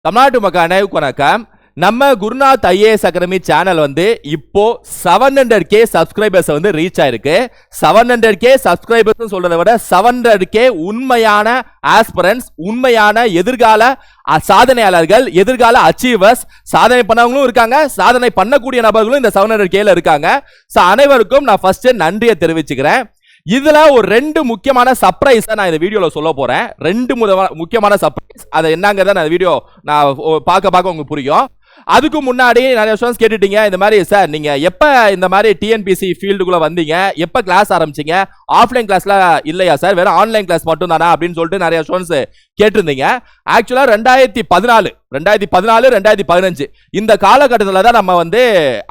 தமிழ்நாட்டு மக்கள் அனைவருக்கும் வணக்கம். நம்ம குருநாத் ஐஏஎஸ் அகாடமி சேனல் வந்து இப்போ 700k சப்ஸ்கிரைபர்ஸ் வந்து ரீச் ஆயிருக்கு. 700k சப்ஸ்கிரைபர்ஸ் சொல்றதை விட 700k உண்மையான ஆஸ்பிரன்ட்ஸ், உண்மையான எதிர்கால சாதனையாளர்கள், எதிர்கால அச்சீவர்ஸ், சாதனை பண்ணவங்களும் இருக்காங்க, சாதனை பண்ணக்கூடிய நபர்களும் இந்த 700kல இருக்காங்க. அனைவருக்கும் நான் ஃபர்ஸ்ட் நன்றியை தெரிவிச்சுக்கிறேன். இதுல ஒரு ரெண்டு முக்கியமான சர்ப்ரைஸ் நான் இந்த வீடியோல சொல்ல போறேன். ரெண்டு முக்கியமான சர்ப்ரைஸ், அது என்னங்கறத நான் வீடியோ நான் பார்க்க உங்களுக்கு புரியும். அதுக்கு முன்னாடி நிறைய ஸ்டூடண்ட்ஸ் கேட்டுட்டீங்க, இந்த மாதிரி சார் நீங்க எப்ப இந்த மாதிரி டிஎன்பிசி ஃபீல்டுக்குள்ள வந்தீங்க, எப்ப கிளாஸ் ஆரம்பிச்சீங்க, ஆஃப்லைன் கிளாஸ்ல இல்லையா சார், வெறும் ஆன்லைன் கிளாஸ் மட்டும் தானா அப்படின்னு சொல்லிட்டு நிறைய ஸ்டூடண்ட்ஸ் கேட்டிருந்தீங்க. ஆக்சுவலா 2014 2015 இந்த காலகட்டத்தில் தான் நம்ம வந்து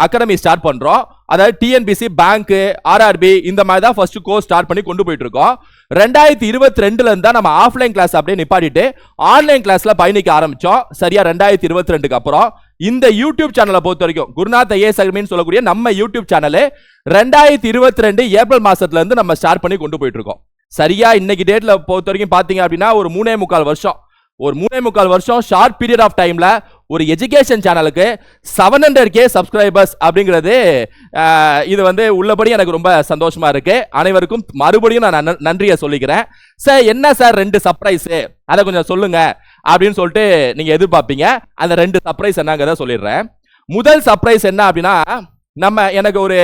அகாடமி ஸ்டார்ட் பண்றோம். அதாவது டிஎன்பிசி, பேங்க், ஆர்ஆர்பி இந்த மாதிரி தான் ஃபர்ஸ்ட் கோர்ஸ் ஸ்டார்ட் பண்ணி கொண்டு போயிட்டு இருக்கோம். 2022ல இருந்தா நம்ம ஆஃப்லைன் கிளாஸ் அப்படியே நிப்பாட்டிட்டு ஆன்லைன் கிளாஸ்ல பயணிக்க ஆரம்பிச்சோம். சரியா 2022க்கு அப்புறம் இந்த யூடியூப் சேனலை பொறுத்த வரைக்கும் குருநாத் ஐஏஎஸ் அகாடமின்னு சொல்லக்கூடிய நம்ம யூடியூப் சேனல் 2022 ஏப்ரல் மாசத்துல இருந்து நம்ம ஸ்டார்ட் பண்ணி கொண்டு போயிட்டு இருக்கோம். சரியா இன்னைக்கு டேட்ல பொறுத்த வரைக்கும் பாத்தீங்க அப்படின்னா ஒரு 3.25 வருஷம் ஷார்ட் பீரியட் ஆஃப் டைம்ல ஒரு எஜுகேஷன் சேனலுக்கு 700k சப்ஸ்கிரைபர்ஸ் அப்படிங்கிறது இது வந்து உள்ளபடி எனக்கு ரொம்ப சந்தோஷமா இருக்கு. அனைவருக்கும் மறுபடியும் நான் நன்றியை சொல்லிக்கிறேன். சார் என்ன சார் ரெண்டு சர்ப்ரைஸ், அதை கொஞ்சம் சொல்லுங்க அப்படின்னு சொல்லிட்டு நீங்க எதிர்பார்ப்பீங்க. அந்த ரெண்டு சர்ப்ரைஸ் என்னங்கிறத சொல்லிடுறேன். முதல் சர்ப்ரைஸ் என்ன அப்படின்னா, எனக்கு ஒரு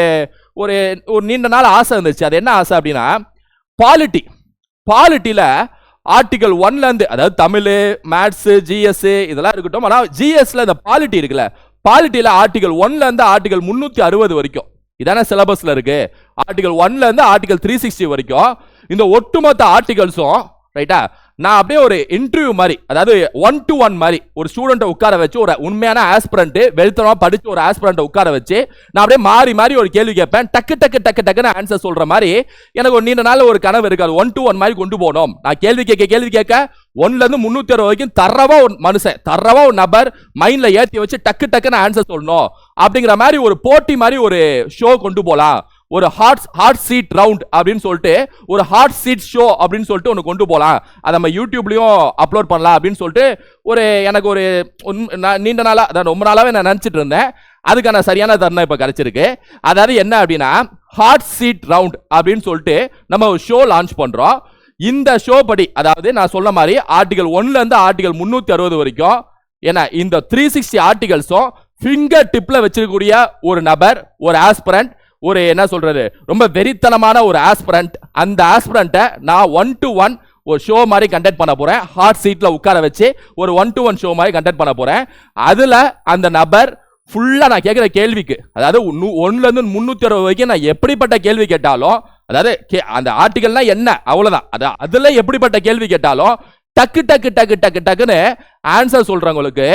ஒரு நீண்ட நாள் ஆசை இருந்துச்சு. அது என்ன ஆசை அப்படின்னா, பாலிட்டில ஆர்டிகல் 1ல இருந்து, அதாவது தமிழ், மேத்ஸ், ஜிஎஸ் இதெல்லாம் இருக்கட்டும், ஆனா ஜிஎஸ்ல இந்த பாலிட்டி இருக்குல்ல, பாலிட்டில ஆர்டிகல் 1ல இருந்து ஆர்டிகல் 360 வரைக்கும் இதான சிலபஸ்ல இருக்கு. ஆர்டிகல் 1ல இருந்து ஆர்டிகல் 360 வரைக்கும் இந்த ஒட்டுமொத்த ஆர்டிகல்ஸும் ரைட்டா நான் அப்படியே ஒரு இன்டர்வியூ மாதிரி, அதாவது 1-to-1 மாதிரி ஒரு ஸ்டூடெண்ட்டை உட்கார வச்சு, ஒரு உண்மையான ஆஸ்பிரண்ட் வெளுத்தனமா படிச்சு ஒரு ஆஸ்பிரண்ட்டை உட்கார வச்சு நான் அப்படியே மாறி ஒரு கேள்வி கேட்பேன். டக்குன்னு ஆன்சர் சொல்ற மாதிரி எனக்கு ஒரு நீண்ட நாள் ஒரு கனவு இருக்கு. அது 1-to-1 மாதிரி கொண்டு போகணும். நான் கேள்வி கேட்க 1ல இருந்து 360 வரைக்கும் தரவா ஒரு மனுஷன், தரவா ஒரு நபர் மைண்ட்ல ஏற்றி வச்சு டக்குன்னு ஆன்சர் சொல்லணும் அப்படிங்கிற மாதிரி ஒரு போட்டி மாதிரி ஒரு ஷோ கொண்டு போலாம். ஒரு ஹாட் சீட் ரவுண்ட் அப்படின்னு சொல்லிட்டு, ஒரு ஹாட் சீட் ஷோ அப்படின்னு சொல்லிட்டு ஒன்று கொண்டு போகலாம். அதை நம்ம யூடியூப்லயும் அப்லோட் பண்ணலாம் அப்படின்னு சொல்லிட்டு எனக்கு ஒரு நீண்ட நாளா, அதான் ரொம்ப நாளாவே நான் நினைச்சிட்டு இருந்தேன். அதுக்கான சரியான தருணம் இப்ப கிடைச்சிருக்கு. அதாவது என்ன அப்படின்னா, ஹாட் சீட் ரவுண்ட் அப்படின்னு சொல்லிட்டு நம்ம ஒரு ஷோ லான்ச் பண்றோம். இந்த ஷோ படி, அதாவது நான் சொன்ன மாதிரி ஆர்டிகல் 1ல இருந்து ஆர்டிகல் 360 வரைக்கும் ஏன்னா இந்த 360 ஆர்டிகல்ஸும் ஃபிங்கர் டிப்ல வச்சிருக்கக்கூடிய ஒரு நபர், ஒரு ஆஸ்பிரண்ட், ஒரு என்ன சொல்றது ரொம்ப வெறித்தனமான ஒரு ஆஸ்பிரண்ட், அந்த ஆஸ்பிரண்ட்டை நான் 1-to-1 ஒரு ஷோ மாதிரி கண்டக்ட் பண்ண போறேன். ஹாட் சீட்ல உட்கார வச்சு ஒரு 1-to-1 ஷோ மாதிரி கண்டக்ட் பண்ண போறேன். அதுல அந்த நபர் ஃபுல்லா நான் கேட்கிற கேள்விக்கு, அதாவது 1ல இருந்து 360 வரைக்கும் நான் எப்படிப்பட்ட கேள்வி கேட்டாலும், அதாவது அந்த ஆர்டிகல்னா என்ன அவ்வளவுதான், அதுல எப்படிப்பட்ட கேள்வி கேட்டாலும் டக்குன்னு ஆன்சர் சொல்றவங்களுக்கு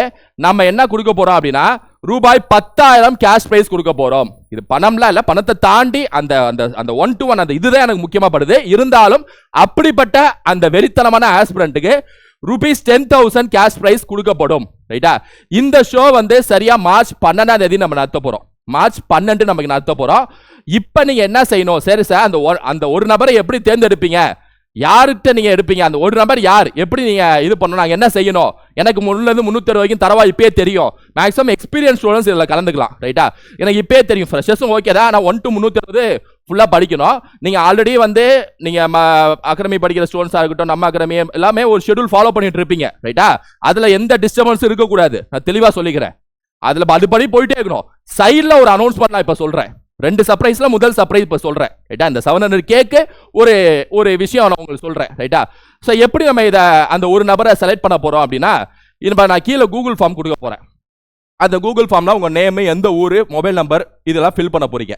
நம்ம என்ன கொடுக்க போறோம் அப்படின்னா, ரூபாய் 10,000 கேஷ் பிரைஸ் கொடுக்க போறோம். இது பணம்லாம் இல்ல, பணத்தை தாண்டி அந்த அந்த 1-to-1 அந்த இதுதான் எனக்கு முக்கியமா படுது. இருந்தாலும் அப்படிப்பட்ட அந்த வெறித்தனமான ஆஸ்பிரண்ட்டுக்கு ரூபீஸ் 10,000 கேஷ் பிரைஸ் கொடுக்கப்படும். ரைட்டா? இந்த ஷோ வந்து சரியா மார்ச் 12ஆம் தேதி நம்ம நடத்த போறோம். மார்ச் 12 நமக்கு நடத்த போறோம். இப்ப நீங்க என்ன செய்யணும், சரி சார் அந்த ஒரு நபரை எப்படி தேர்ந்தெடுப்பீங்க, யார்கிட்ட நீங்க எடுப்பீங்க, அந்த ஒரு நபர் யார், எப்படி நீங்க இது பண்ணணும், நாங்க என்ன செய்யணும், எனக்கு 1ல இருந்து 360 வரைக்கும் தரவா இப்பயே தெரியும். மேக்ஸிமம் எக்ஸ்பீரியன்ஸ் ஸ்டூடெண்ட்ஸ் இதுல கலந்துக்கலாம். ரைட்டா? எனக்கு இப்பயே தெரியும், ஃப்ரெஷர்ஸும் ஓகே தான், ஆனா 1-to-360 ஃபுல்லா படிக்கணும். நீங்க ஆல்ரெடி வந்து நீங்க அகாடமி படிக்கிற ஸ்டூடெண்ட்ஸா இருக்கட்டும், நம்ம அகாடமி எல்லாமே ஒரு ஷெட்யூல் ஃபாலோ பண்ணிட்டு இருப்பீங்க. ரைட்டா? அதுல எந்த டிஸ்டர்பன்ஸ் இருக்கக்கூடாது, நான் தெளிவா சொல்லிக்கிறேன். அதுல அதுபடி போயிட்டே இருக்கணும். சைட்ல ஒரு அனௌன்ஸ்மெண்ட் நான் இப்ப சொல்றேன். ரெண்டு சர்ப்ரைஸ்ல முதல் சர்ப்ரைஸ் இப்ப சொல்றேன். ரைட்டா? இந்த 700kக்கு ஒரு விஷயம் நான் உங்களுக்கு சொல்றேன். ரைட்டா? சோ எப்படி நம்ம இத அந்த ஒரு நபரை செலக்ட் பண்ண போறோம் அப்படின்னா, இப்ப நான் கீழே கூகுள் ஃபார்ம் கொடுக்க போறேன். அந்த கூகுள் ஃபார்ம்ல உங்க நேம், எந்த ஊரு, மொபைல் நம்பர் இதெல்லாம் ஃபில் பண்ண போறீங்க.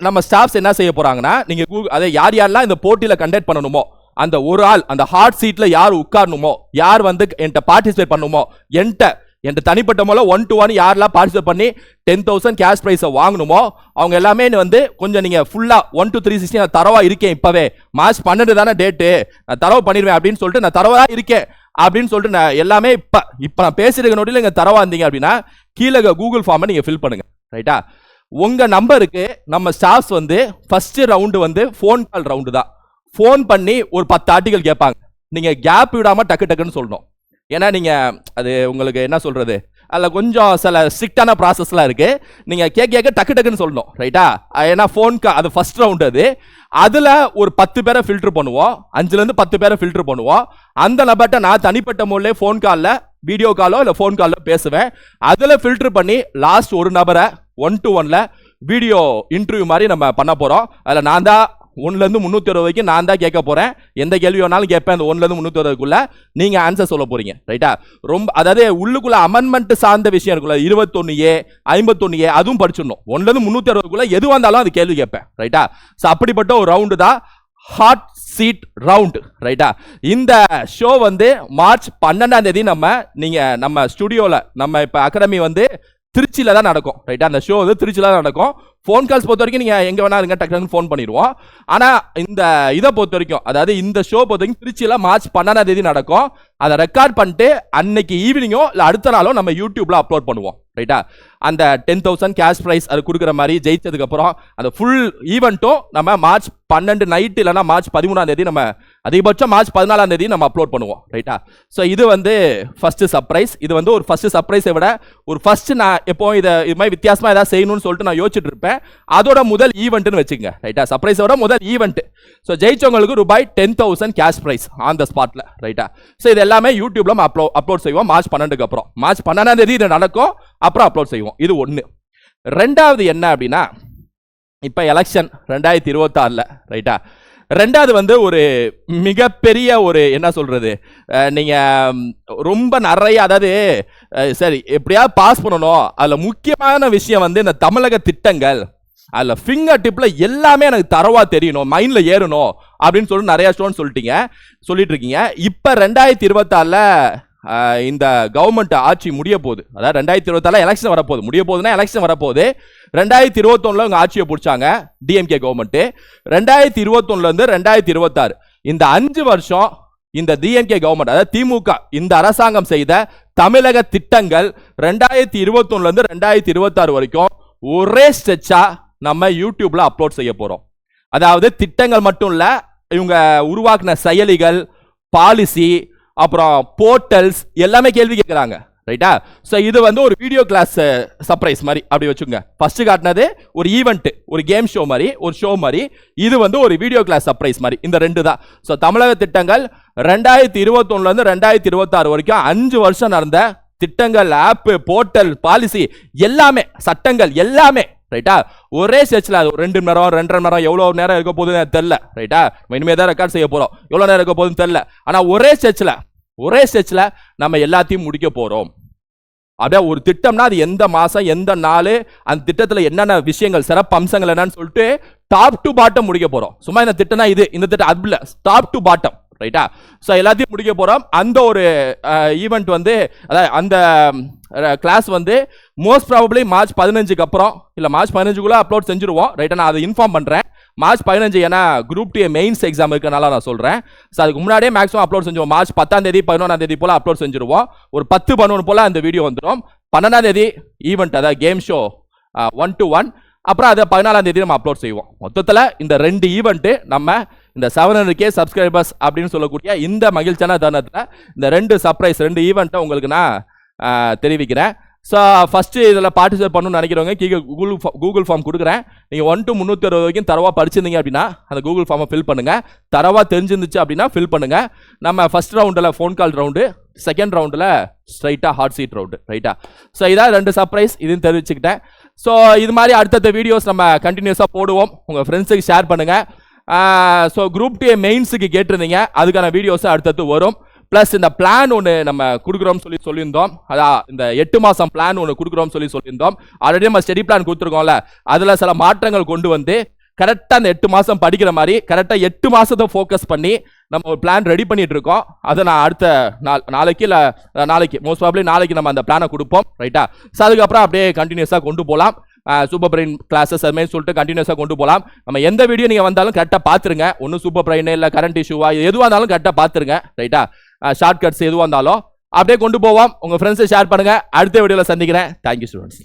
நம்ம ஸ்டாஃப்ஸ் என்ன செய்ய போறாங்கன்னா, நீங்க அதை யாரெல்லாம் இந்த போட்டியில கண்டக்ட் பண்ணணுமோ, அந்த ஒரு ஆள் அந்த ஹாட் சீட்ல யார் உட்காரணுமோ, யார் வந்து என்கிட்ட பார்ட்டிசிபேட் பண்ணணுமோ, என்கிட்ட தனிப்பட்ட மூலம் 1-to-1 யாரெல்லாம் பார்ட்டிசிபேட் பண்ணி 10,000 கேஷ் பிரைஸை வாங்கணுமோ அவங்க எல்லாமே வந்து கொஞ்சம் நீங்க ஃபுல்லா 1-to-360 நான் தரவா இருக்கேன், இப்பவே மார்ச் 12 தானே டேட்டு, நான் தரவு பண்ணிடுவேன் அப்படின்னு சொல்லிட்டு, நான் தரவா இருக்கேன் அப்படின்னு சொல்லிட்டு நான் எல்லாமே இப்ப நான் பேசிருக்க நோட்டில இங்க தரவா இருந்தீங்க அப்படின்னா கீழே கூகுள் ஃபார்மை நீங்க ஃபில் பண்ணுங்க. ரைட்டா? உங்க நம்பருக்கு நம்ம ஸ்டாஃப்ஸ் வந்து ஃபர்ஸ்ட் ரவுண்டு வந்து ஃபோன் கால் ரவுண்டு தான். ஃபோன் பண்ணி ஒரு 10 ஆர்டிகல் கேட்பாங்க. நீங்க கேப் விடாம டக்குன்னு சொல்லணும். ஏன்னா நீங்கள் அது உங்களுக்கு என்ன சொல்கிறது, அதில் கொஞ்சம் சில ஸ்ட்ரிக்டான ப்ராசஸ்லாம் இருக்குது. நீங்கள் கேட்க டக்கு டக்குன்னு சொல்லணும், ரைட்டா? ஏன்னா ஃபோனுக்கு அது ஃபர்ஸ்ட் ரவுண்டு அதில் ஒரு 10 பேரை ஃபில்டர் பண்ணுவோம், 5லேருந்து 10 பேரை ஃபில்டர் பண்ணுவோம். அந்த நபர்கிட்ட நான் தனிப்பட்ட முறையில் ஃபோன் காலில், வீடியோ காலோ இல்லை ஃபோன் காலில் பேசுவேன். அதில் ஃபில்டர் பண்ணி லாஸ்ட் ஒரு நபரை 1-to-1 வீடியோ இன்டர்வியூ மாதிரி நம்ம பண்ண போகிறோம். அதில் நான் தான் 1லேருந்து 360 வரைக்கும் நான் தான் கேட்க போகிறேன். எந்த கேள்வி வேணாலும் கேட்பேன். அந்த 1லேருந்து 360க்குள்ள நீங்கள் ஆன்சர் சொல்ல போகிறீங்க, ரைட்டா? ரொம்ப அதாவது உள்ளுக்குள்ள அமெண்ட்மெண்ட் சார்ந்த விஷயம் இருக்குல்ல, 21A 51A அதுவும் படிச்சிடணும். 1லேருந்து 360க்குள்ள எது வந்தாலும் அது கேள்வி கேட்பேன், ரைட்டா? ஸோ அப்படிப்பட்ட ஒரு ரவுண்டு தான் ஹாட் சீட் ரவுண்ட், ரைட்டா? இந்த ஷோ வந்து மார்ச் 12ஆம் தேதி நம்ம ஸ்டுடியோவில் நம்ம இப்போ அகாடமி வந்து திருச்சியில் தான் நடக்கும், ரைட்டா? அந்த ஷோ வந்து திருச்சியில் தான் நடக்கும். ஃபோன் கால்ஸ் பொறுத்த வரைக்கும் நீங்கள் எங்கே வேணா இருங்க, டக்குனு ஃபோன் பண்ணிடுவோம். ஆனால் இந்த இதை பொறுத்த வரைக்கும், அதாவது இந்த ஷோ பொறுத்த வரைக்கும் திருச்சியில் மார்ச் 12ஆம் தேதி நடக்கும். அதை ரெக்கார்ட் பண்ணிட்டு அன்னைக்கு ஈவினிங்கோ இல்லை அடுத்த நாளோ நம்ம யூடியூப்ல அப்லோட் பண்ணுவோம், ரைட்டா? அந்த 10,000 கேஷ் ப்ரைஸ் அது கொடுக்குற மாதிரி ஜெயிச்சதுக்கப்புறம் அந்த ஃபுல் ஈவெண்ட்டும் நம்ம மார்ச் 12 நைட்டு இல்லைனா மார்ச் 13ஆம் தேதி நம்ம அதிகபட்சம் மார்ச் 14ஆம் தேதி நம்ம அப்லோட் பண்ணுவோம், ரைட்டா? ஸோ இது வந்து ஃபர்ஸ்ட் சர்ப்ரைஸ். இது வந்து ஒரு ஃபர்ஸ்ட் சர்ப்ரைஸை விட ஒரு ஃபர்ஸ்ட் நான் எப்போ இது மாதிரி வித்தியாசமாக ஏதாவது செய்யணும்னு சொல்லிட்டு நான் யோசிச்சுட்டு இருப்பேன். அதோட முதல் ஈவெண்ட்னு வச்சுக்கங்க, ரைட்டா? சர்ப்ரைஸோட முதல் ஈவெண்ட். ஸோ ஜெயிச்சவங்களுக்கு ரூபாய் 10,000 கேஷ் ப்ரைஸ் ஆன் த ஸ்பாட்ல, ரைட்டா? ஸோ இது எல்லாமே யூடியூப்ல அப்லோட் செய்வோம் மார்ச் 12க்கு அப்புறம். மார்ச் 12ஆம் தேதி இது நடக்கும், அப்புறம் அப்லோட் செய்வோம். இது ஒன்று. ரெண்டாவது என்ன அப்படின்னா, இப்போ எலெக்ஷன் 2026ல, ரைட்டா? ரெண்டாவது வந்து ஒரு மிகப்பெரிய ஒரு என்ன சொல்றது, நீங்க ரொம்ப நிறைய, அதாவது சரி எப்படியாவது பாஸ் பண்ணணும், அதுல முக்கியமான விஷயம் வந்து இந்த தமிழக திட்டங்கள், அதில் ஃபிங்கர் டிப்பில் எல்லாமே எனக்கு தரவா தெரியணும், மைண்டில் ஏறணும் அப்படின்னு சொல்லிட்டு நிறையா ஸ்டூடெண்ட் சொல்லிட்டு இருக்கீங்க. இப்போ 2026ல் இந்த கவர்மெண்ட் ஆட்சி முடிய போகுது. அதாவது 2026 எலெக்ஷன் வரப்போகுது. முடிய போகுதுன்னா எலெக்ஷன் வரப்போகுது. 2021 இவங்க ஆட்சியை பிடிச்சாங்க டிஎம்கே கவர்மெண்ட். 2021 2026 இந்த 5 வருஷம் இந்த டிஎம்கே கவர்மெண்ட், அதாவது திமுக இந்த அரசாங்கம் செய்த தமிழக திட்டங்கள் 2021 2026 வரைக்கும் ஒரே ஸ்ட்ரெச்சா நம்ம யூடியூப்ல அப்லோட் செய்ய போறோம். அதாவது திட்டங்கள் மட்டும் இல்ல, இவங்க உருவாக்கின செயலிகள், பாலிசி, அப்புறம் போர்ட்டல்ஸ் எல்லாமே கேள்வி கேட்குறாங்க, ரைட்டா? ஸோ இது வந்து ஒரு வீடியோ கிளாஸ் சர்ப்ரைஸ் மாதிரி அப்படி வச்சுங்க. ஃபர்ஸ்ட் காட்டினது ஒரு ஈவெண்ட், ஒரு கேம் ஷோ மாதிரி, ஒரு ஷோ மாதிரி. இது வந்து ஒரு வீடியோ கிளாஸ் சர்ப்ரைஸ் மாதிரி. இந்த ரெண்டு தான். ஸோ தமிழக திட்டங்கள் 2021 2026 வரைக்கும் 5 வருஷம் நடந்த திட்டங்கள், ஆப், போர்ட்டல், பாலிசி எல்லாமே, சட்டங்கள் எல்லாமே, ரைட்டா? ஒரே ஸ்டெச்சில் அது 2 மணி நேரம் 2.5 மணி நேரம் எவ்வளோ நேரம் இருக்க போகுதுன்னு தெரியல, ரைட்டா? இனிமே தான் ரெக்கார்ட் செய்ய போகிறோம், எவ்வளோ நேரம் இருக்க போகுதுன்னு தெரியல. ஆனால் ஒரே ஸ்டெச்சில் நம்ம எல்லாத்தையும் முடிக்க போகிறோம். அப்படியே ஒரு திட்டம்னா அது எந்த மாதம் எந்த நாள், அந்த திட்டத்தில் என்னென்ன விஷயங்கள், சிறப்பு அம்சங்கள் என்னன்னு சொல்லிட்டு டாப் டு பாட்டம் முடிக்க போகிறோம். சும்மா இந்த திட்டம்னா இது, இந்த திட்டம் அது இல்லை, டாப் டு பாட்டம், ரைட்டா? ஸோ எல்லாத்தையும் முடிக்க போகிறோம். அந்த ஒரு ஈவெண்ட் வந்து, அதாவது அந்த கிளாஸ் வந்து மோஸ்ட் ப்ராபப்ளி மார்ச் 15க்கு அப்புறம் இல்லை மார்ச் 15க்குள்ளே அப்லோட் செஞ்சுருவோம், ரைட்டா? நான் அதை இன்ஃபார்ம் பண்ணுறேன். மார்ச் 15, ஏன்னா குரூப் 2 மெயின்ஸ் எக்ஸாம் இருக்கனால நான் சொல்கிறேன். ஸோ அதுக்கு முன்னாடியே மேக்ஸிமம் அப்லோட் செஞ்சுருவோம். மார்ச் 10ஆம் தேதி 11ஆம் தேதி போல் அப்லோட் செஞ்சுருவோம். ஒரு 10-11 போல் அந்த வீடியோ வந்துடும். 12ஆம் தேதி ஈவெண்ட், அதாவது கேம் ஷோ 1-to-1, அப்புறம் அதை 14ஆம் தேதி நம்ம அப்லோட் செய்வோம். மொத்தத்தில் இந்த 2 ஈவெண்ட்டு நம்ம இந்த 700K சப்ஸ்கிரைபர்ஸ் அப்படின்னு சொல்லக்கூடிய இந்த மகிழ்ச்சியான தருணத்தில் இந்த 2 சர்ப்ரைஸ், 2 ஈவெண்ட்டை உங்களுக்கு நான் தெரிவிக்கிறேன். ஸோ ஃபஸ்ட்டு இதில் பார்ட்டிசிபேட் பண்ணணும்னு நினைக்கிறவங்க கீழே கூகுள் ஃபார்ம் கொடுக்குறேன். நீங்கள் 1 to 360 வரைக்கும் தரவாக படிச்சிருந்தீங்க அப்படின்னா அந்த கூகுள் ஃபார்மை ஃபில் பண்ணுங்கள். தரவாக தெரிஞ்சிருந்துச்சு அப்படின்னா ஃபில் பண்ணுங்கள். நம்ம ஃபஸ்ட் ரவுண்டில் ஃபோன் கால் ரவுண்டு, செகண்ட் ரவுண்டில் ஸ்ட்ரைட்டாக ஹாட் சீட் ரவுண்டு, ரைட்டா? ஸோ இதான் 2 சர்ப்ரைஸ், இதுன்னு தெரிவிச்சுக்கிட்டேன். ஸோ இது மாதிரி அடுத்தடுத்த வீடியோஸ் நம்ம கண்டினியூஸாக போடுவோம். உங்கள் ஃப்ரெண்ட்ஸுக்கு ஷேர் பண்ணுங்கள். ஸோ குரூப் 2 மெயின்ஸுக்கு கேட்டிருந்தீங்க, அதுக்கான வீடியோஸ் அடுத்தடுத்து வரும். ப்ளஸ் இந்த பிளான் ஒன்று நம்ம கொடுக்குறோம்னு சொல்லியிருந்தோம். அதான் இந்த 8 மாதம் பிளான் ஒன்று கொடுக்குறோம்னு சொல்லியிருந்தோம். ஆல்ரெடி நம்ம ஸ்டடி பிளான் கொடுத்துருக்கோம்ல, அதில் சில மாற்றங்கள் கொண்டு வந்து கரெக்டாக அந்த 8 மாதம் படிக்கிற மாதிரி கரெக்டாக 8 மாதத்தை ஃபோக்கஸ் பண்ணி நம்ம ஒரு பிளான் ரெடி பண்ணிட்டு இருக்கோம். அதை நான் அடுத்த நாளைக்கு மோஸ்ட் ப்ராபப்லி நாளைக்கு நம்ம அந்த பிளானை கொடுப்போம், ரைட்டா? ஸோ அதுக்கப்புறம் அப்படியே கண்டினியூஸாக கொண்டு போகலாம். சூப்பர் பிரெயின் கிளாஸஸ் அதுமாதிரி சொல்லிட்டு கண்டினியூஸாக கொண்டு போகலாம். நம்ம எந்த வீடியோ நீங்கள் வந்தாலும் கரெக்டாக பார்த்துருங்க. ஒன்றும் சூப்பர் பிரெயின் இல்லை கரண்ட் இஷ்யூவா எதுவாக இருந்தாலும் கரெக்டாக பார்த்துருங்க, ரைட்டா? ஷார்ட் கட்ஸ் எதுவாக இருந்தாலும் அப்படியே கொண்டு போவோம். உங்கள் ஃப்ரெண்ட்ஸை ஷேர் பண்ணுங்கள். அடுத்த வீடியோவில் சந்திக்கிறேன். Thank you students.